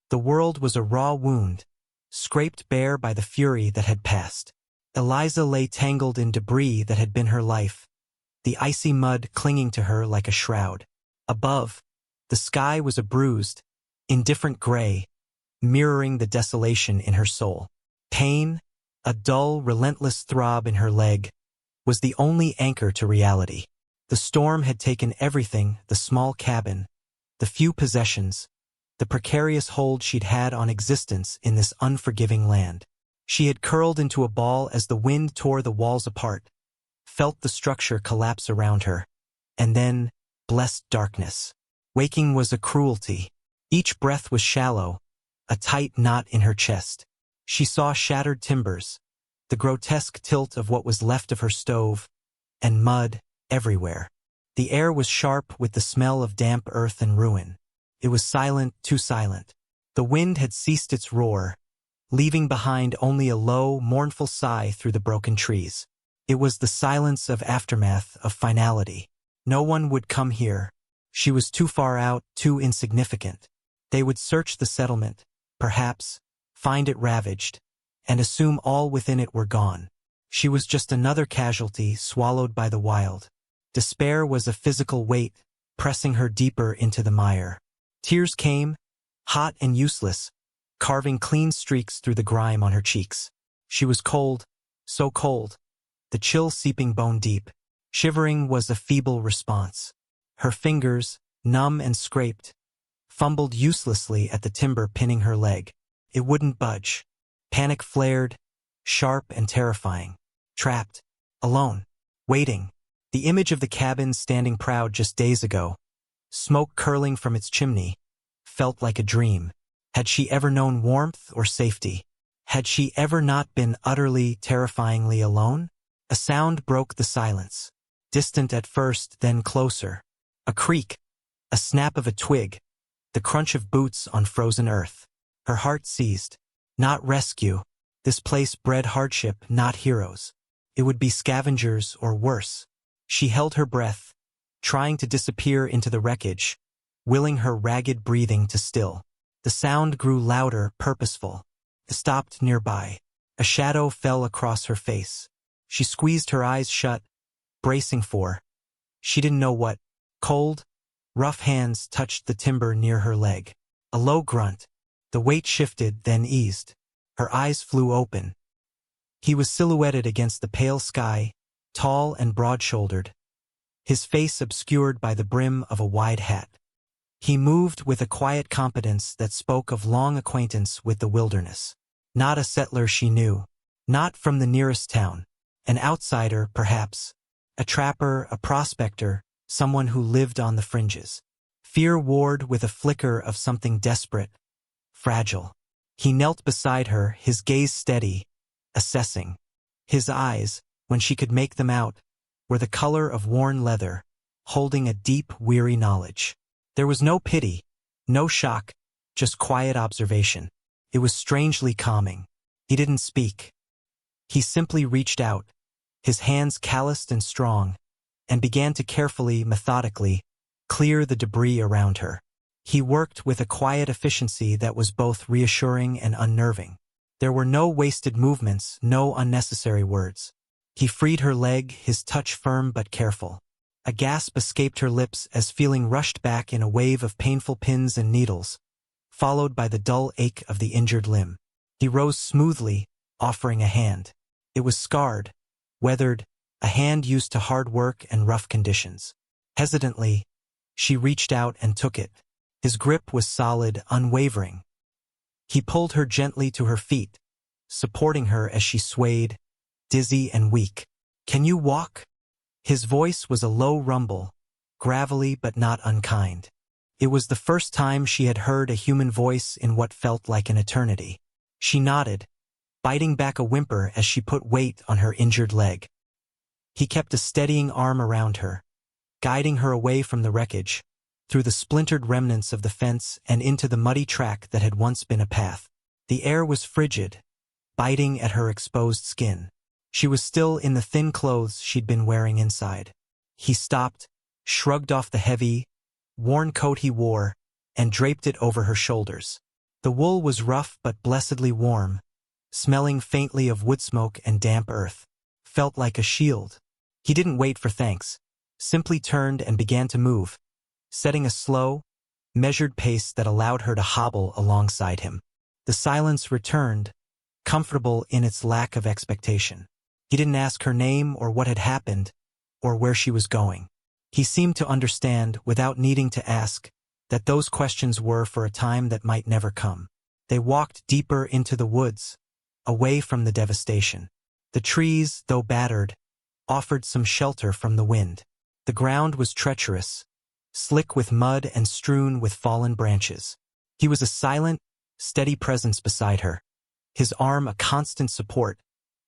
The world was a raw wound, scraped bare by the fury that had passed. Eliza lay tangled in debris that had been her life, the icy mud clinging to her like a shroud. Above, the sky was a bruised, indifferent gray, mirroring the desolation in her soul. Pain, a dull, relentless throb in her leg, was the only anchor to reality. The storm had taken everything, the small cabin, the few possessions, the precarious hold she'd had on existence in this unforgiving land. She had curled into a ball as the wind tore the walls apart, felt the structure collapse around her, and then blessed darkness. Waking was a cruelty. Each breath was shallow, a tight knot in her chest. She saw shattered timbers, the grotesque tilt of what was left of her stove, and mud everywhere. The air was sharp with the smell of damp earth and ruin. It was silent, too silent. The wind had ceased its roar, leaving behind only a low, mournful sigh through the broken trees. It was the silence of aftermath, of finality. No one would come here. She was too far out, too insignificant. They would search the settlement, perhaps, find it ravaged, and assume all within it were gone. She was just another casualty swallowed by the wild. Despair was a physical weight, pressing her deeper into the mire. Tears came, hot and useless, carving clean streaks through the grime on her cheeks. She was cold, so cold, the chill seeping bone deep. Shivering was a feeble response. Her fingers, numb and scraped, fumbled uselessly at the timber pinning her leg. It wouldn't budge. Panic flared, sharp and terrifying. Trapped, alone, waiting. The image of the cabin standing proud just days ago, smoke curling from its chimney, felt like a dream. Had she ever known warmth or safety? Had she ever not been utterly, terrifyingly alone? A sound broke the silence, distant at first, then closer. A creak, a snap of a twig, the crunch of boots on frozen earth. Her heart seized. Not rescue. This place bred hardship, not heroes. It would be scavengers or worse. She held her breath, trying to disappear into the wreckage, willing her ragged breathing to still. The sound grew louder, purposeful. It stopped nearby. A shadow fell across her face. She squeezed her eyes shut, bracing for, she didn't know what. Cold, rough hands touched the timber near her leg. A low grunt. The weight shifted, then eased. Her eyes flew open. He was silhouetted against the pale sky, tall and broad-shouldered, his face obscured by the brim of a wide hat. He moved with a quiet competence that spoke of long acquaintance with the wilderness. Not a settler she knew, not from the nearest town. An outsider, perhaps. A trapper, a prospector, someone who lived on the fringes. Fear warred with a flicker of something desperate, fragile. He knelt beside her, his gaze steady, assessing. His eyes, when she could make them out, were the color of worn leather, holding a deep, weary knowledge. There was no pity, no shock, just quiet observation. It was strangely calming. He didn't speak. He simply reached out, his hands calloused and strong, and began to carefully, methodically, clear the debris around her. He worked with a quiet efficiency that was both reassuring and unnerving. There were no wasted movements, no unnecessary words. He freed her leg, his touch firm but careful. A gasp escaped her lips as feeling rushed back in a wave of painful pins and needles, followed by the dull ache of the injured limb. He rose smoothly, offering a hand. It was scarred, weathered, a hand used to hard work and rough conditions. Hesitantly, she reached out and took it. His grip was solid, unwavering. He pulled her gently to her feet, supporting her as she swayed, dizzy and weak. "Can you walk?" His voice was a low rumble, gravelly but not unkind. It was the first time she had heard a human voice in what felt like an eternity. She nodded, biting back a whimper as she put weight on her injured leg. He kept a steadying arm around her, guiding her away from the wreckage, through the splintered remnants of the fence and into the muddy track that had once been a path. The air was frigid, biting at her exposed skin. She was still in the thin clothes she'd been wearing inside. He stopped, shrugged off the heavy, worn coat he wore, and draped it over her shoulders. The wool was rough but blessedly warm, smelling faintly of wood smoke and damp earth. Felt like a shield. He didn't wait for thanks, simply turned and began to move, setting a slow, measured pace that allowed her to hobble alongside him. The silence returned, comfortable in its lack of expectation. He didn't ask her name or what had happened, or where she was going. He seemed to understand, without needing to ask, that those questions were for a time that might never come. They walked deeper into the woods, away from the devastation. The trees, though battered, offered some shelter from the wind. The ground was treacherous, slick with mud and strewn with fallen branches. He was a silent, steady presence beside her, his arm a constant support,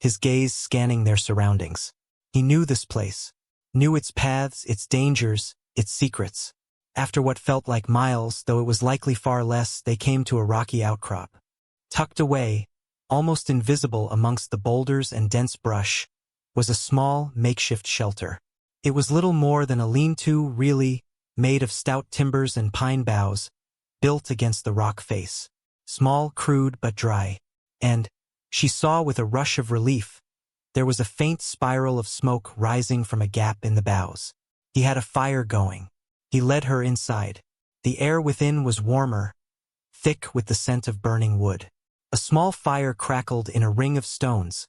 his gaze scanning their surroundings. He knew this place, knew its paths, its dangers, its secrets. After what felt like miles, though it was likely far less, they came to a rocky outcrop. Tucked away, almost invisible amongst the boulders and dense brush, was a small, makeshift shelter. It was little more than a lean-to, really, made of stout timbers and pine boughs, built against the rock face. Small, crude, but dry. And, she saw with a rush of relief, there was a faint spiral of smoke rising from a gap in the boughs. He had a fire going. He led her inside. The air within was warmer, thick with the scent of burning wood. A small fire crackled in a ring of stones,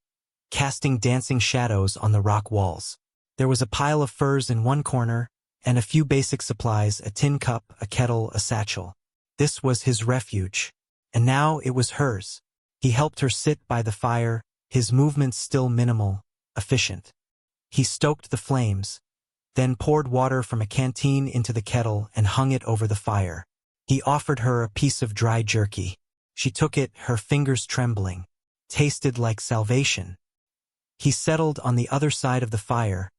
casting dancing shadows on the rock walls. There was a pile of furs in one corner, and a few basic supplies, a tin cup, a kettle, a satchel. This was his refuge. And now it was hers. He helped her sit by the fire, his movements still minimal, efficient. He stoked the flames, then poured water from a canteen into the kettle and hung it over the fire. He offered her a piece of dry jerky. She took it, her fingers trembling. Tasted like salvation. He settled on the other side of the fire,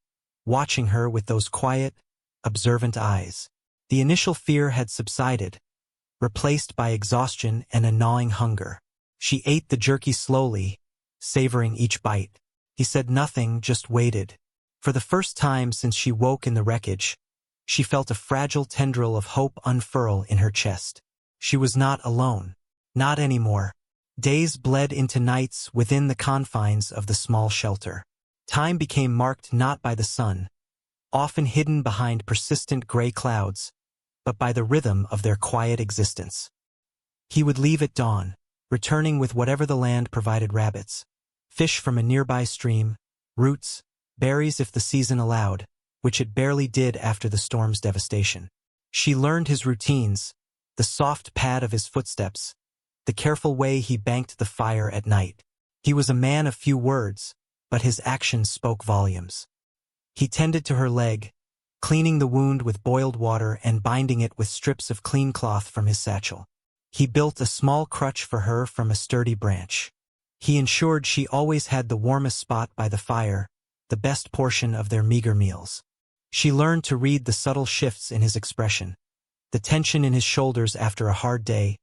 watching her with those quiet, observant eyes. The initial fear had subsided, replaced by exhaustion and a gnawing hunger. She ate the jerky slowly, savoring each bite. He said nothing, just waited. For the first time since she woke in the wreckage, she felt a fragile tendril of hope unfurl in her chest. She was not alone. Not anymore. Days bled into nights within the confines of the small shelter. Time became marked not by the sun, often hidden behind persistent gray clouds, but by the rhythm of their quiet existence. He would leave at dawn, returning with whatever the land provided: rabbits, fish from a nearby stream, roots, berries if the season allowed, which it barely did after the storm's devastation. She learned his routines, the soft pad of his footsteps, the careful way he banked the fire at night. He was a man of few words, but his actions spoke volumes. He tended to her leg, cleaning the wound with boiled water and binding it with strips of clean cloth from his satchel. He built a small crutch for her from a sturdy branch. He ensured she always had the warmest spot by the fire, the best portion of their meager meals. She learned to read the subtle shifts in his expression, the tension in his shoulders after a hard day,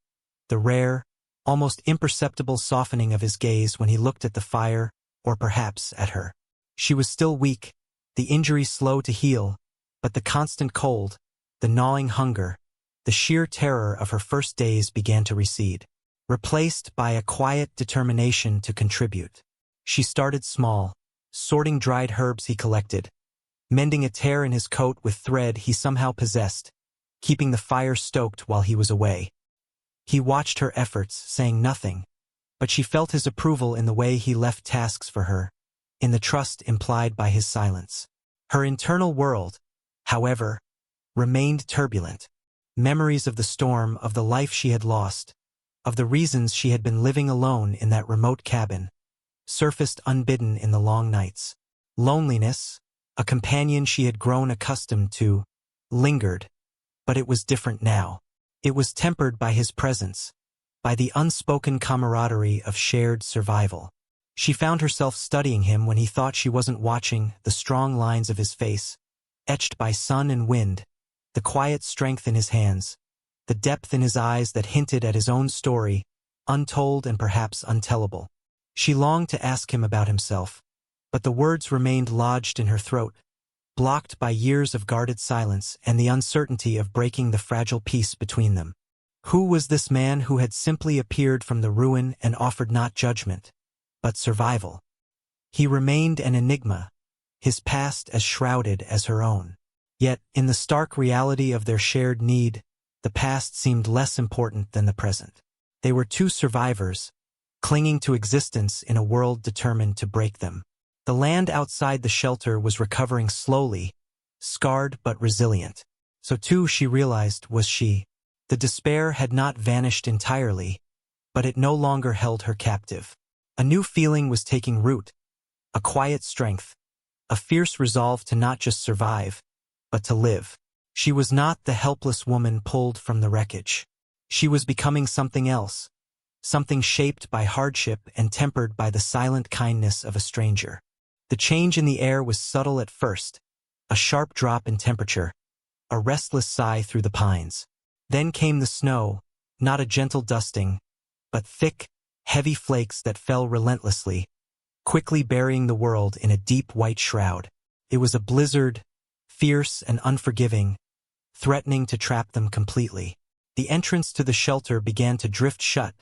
the rare, almost imperceptible softening of his gaze when he looked at the fire, or perhaps at her. She was still weak, the injury slow to heal, but the constant cold, the gnawing hunger, the sheer terror of her first days began to recede, replaced by a quiet determination to contribute. She started small, sorting dried herbs he collected, mending a tear in his coat with thread he somehow possessed, keeping the fire stoked while he was away. He watched her efforts, saying nothing, but she felt his approval in the way he left tasks for her, in the trust implied by his silence. Her internal world, however, remained turbulent. Memories of the storm, of the life she had lost, of the reasons she had been living alone in that remote cabin, surfaced unbidden in the long nights. Loneliness, a companion she had grown accustomed to, lingered, but it was different now. It was tempered by his presence, by the unspoken camaraderie of shared survival. She found herself studying him when he thought she wasn't watching, the strong lines of his face, etched by sun and wind, the quiet strength in his hands, the depth in his eyes that hinted at his own story, untold and perhaps untellable. She longed to ask him about himself, but the words remained lodged in her throat, blocked by years of guarded silence and the uncertainty of breaking the fragile peace between them. Who was this man who had simply appeared from the ruin and offered not judgment, but survival? He remained an enigma, his past as shrouded as her own. Yet, in the stark reality of their shared need, the past seemed less important than the present. They were two survivors, clinging to existence in a world determined to break them. The land outside the shelter was recovering slowly, scarred but resilient. So too, she realized, was she. The despair had not vanished entirely, but it no longer held her captive. A new feeling was taking root, a quiet strength, a fierce resolve to not just survive, but to live. She was not the helpless woman pulled from the wreckage. She was becoming something else, something shaped by hardship and tempered by the silent kindness of a stranger. The change in the air was subtle at first, a sharp drop in temperature, a restless sigh through the pines. Then came the snow, not a gentle dusting, but thick, heavy flakes that fell relentlessly, quickly burying the world in a deep white shroud. It was a blizzard, fierce and unforgiving, threatening to trap them completely. The entrance to the shelter began to drift shut,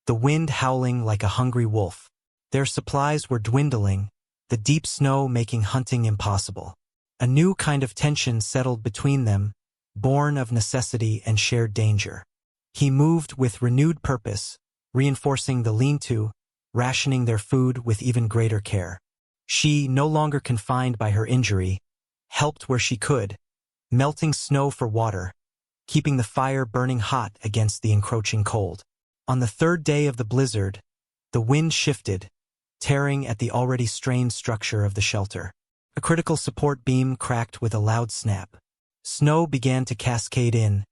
the wind howling like a hungry wolf. Their supplies were dwindling, the deep snow making hunting impossible. A new kind of tension settled between them, born of necessity and shared danger. He moved with renewed purpose, reinforcing the lean-to, rationing their food with even greater care. She, no longer confined by her injury, helped where she could, melting snow for water, keeping the fire burning hot against the encroaching cold. On the third day of the blizzard, the wind shifted, tearing at the already strained structure of the shelter. A critical support beam cracked with a loud snap. Snow began to cascade in,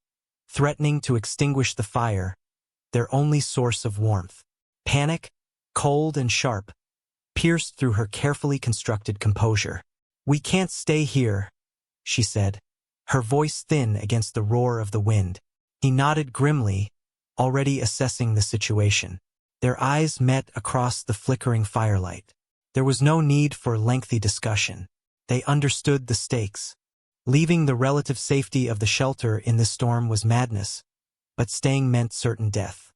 threatening to extinguish the fire, their only source of warmth. Panic, cold and sharp, pierced through her carefully constructed composure. "We can't stay here," she said, her voice thin against the roar of the wind. He nodded grimly, already assessing the situation. Their eyes met across the flickering firelight. There was no need for lengthy discussion. They understood the stakes. Leaving the relative safety of the shelter in this storm was madness, but staying meant certain death.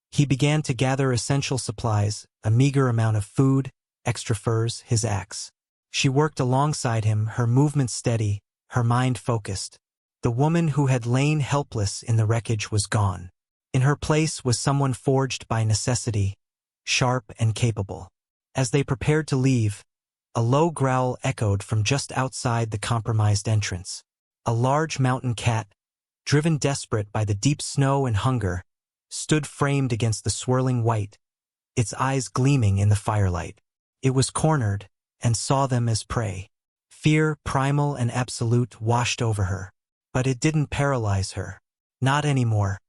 He began to gather essential supplies, a meager amount of food, extra furs, his axe. She worked alongside him, her movements steady, her mind focused. The woman who had lain helpless in the wreckage was gone. In her place was someone forged by necessity, sharp and capable. As they prepared to leave, a low growl echoed from just outside the compromised entrance. A large mountain cat, driven desperate by the deep snow and hunger, stood framed against the swirling white, its eyes gleaming in the firelight. It was cornered and saw them as prey. Fear, primal and absolute, washed over her. But it didn't paralyze her. Not anymore.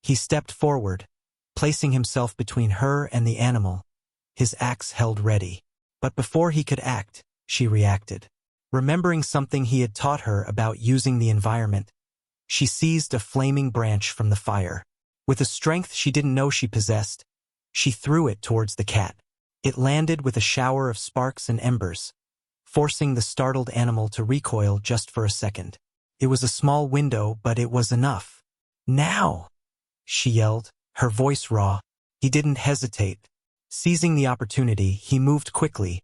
He stepped forward, placing himself between her and the animal, his axe held ready. But before he could act, she reacted. Remembering something he had taught her about using the environment, she seized a flaming branch from the fire. With a strength she didn't know she possessed, she threw it towards the cat. It landed with a shower of sparks and embers, forcing the startled animal to recoil just for a second. It was a small window, but it was enough. "Now!" she yelled, her voice raw. He didn't hesitate. Seizing the opportunity, he moved quickly,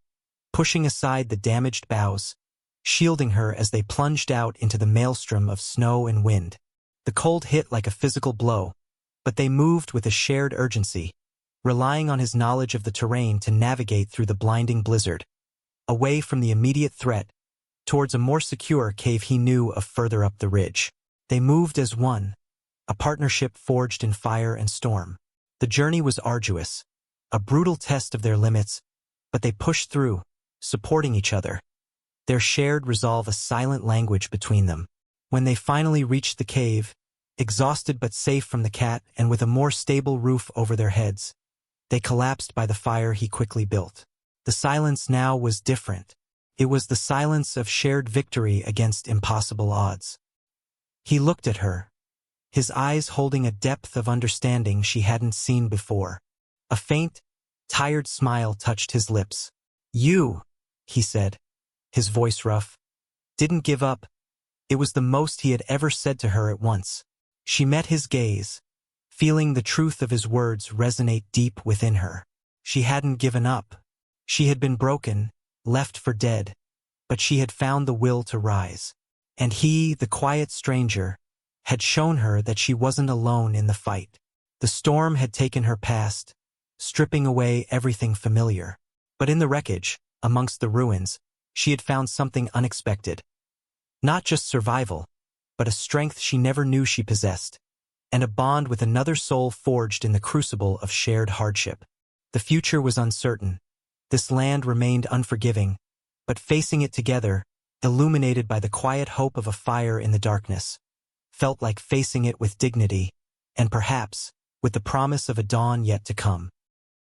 pushing aside the damaged boughs, shielding her as they plunged out into the maelstrom of snow and wind. The cold hit like a physical blow, but they moved with a shared urgency, relying on his knowledge of the terrain to navigate through the blinding blizzard, away from the immediate threat, towards a more secure cave he knew of further up the ridge. They moved as one, a partnership forged in fire and storm. The journey was arduous, a brutal test of their limits, but they pushed through, supporting each other, their shared resolve a silent language between them. When they finally reached the cave, exhausted but safe from the cat and with a more stable roof over their heads, they collapsed by the fire he quickly built. The silence now was different. It was the silence of shared victory against impossible odds. He looked at her, his eyes holding a depth of understanding she hadn't seen before. A faint, tired smile touched his lips. "You," he said, his voice rough, "didn't give up." It was the most he had ever said to her at once. She met his gaze, feeling the truth of his words resonate deep within her. She hadn't given up. She had been broken, left for dead, but she had found the will to rise. And he, the quiet stranger, had shown her that she wasn't alone in the fight. The storm had taken her past, stripping away everything familiar. But in the wreckage, amongst the ruins, she had found something unexpected. Not just survival, but a strength she never knew she possessed, and a bond with another soul forged in the crucible of shared hardship. The future was uncertain. This land remained unforgiving, but facing it together, illuminated by the quiet hope of a fire in the darkness, felt like facing it with dignity, and perhaps with the promise of a dawn yet to come.